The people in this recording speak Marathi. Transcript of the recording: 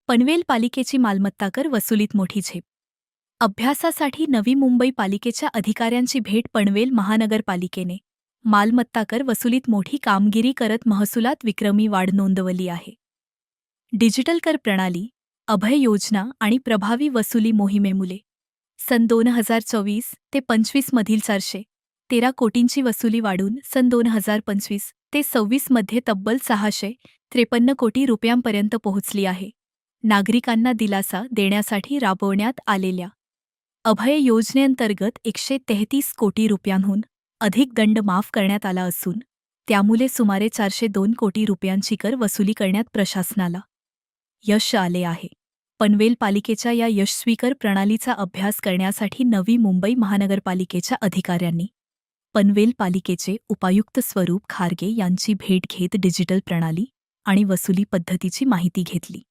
पनवेल पालिकेची मालमत्ता कर वसुलीत मोठी झेप. अभ्यासासाठी नवी मुंबई पालिकेच्या अधिकाऱ्यांची भेट. पनवेल महानगरपालिकेने मालमत्ता कर वसुलीत मोठी कामगिरी करत महसुलात विक्रमी वाढ नोंदवली आहे. डिजिटल कर प्रणाली, अभय योजना आणि प्रभावी वसुली मोहिमेमुळे सन 2024 ते 25 मधील 413 कोटींची वसुली वाढून सन 2025 ते 26 मध्ये तब्बल 653 कोटी रुपयांपर्यंत पोहोचली आहे. नागरिकांना दिलासा देण्यासाठी राबवण्यात आलेल्या अभय योजनेअंतर्गत 133 कोटी रुपयांहून अधिक दंड माफ करण्यात आला असून त्यामुळे सुमारे 402 कोटी रुपयांची कर वसुली करण्यात प्रशासनाला यश आले आहे. पनवेल पालिकेच्या या यशस्वी कर प्रणालीचा अभ्यास करण्यासाठी नवी मुंबई महानगरपालिकेच्या अधिकाऱ्यांनी पनवेल पालिकेचे उपायुक्त स्वरूप खारगे यांची भेट घेत डिजिटल प्रणाली आणि वसुली पद्धतीची माहिती घेतली.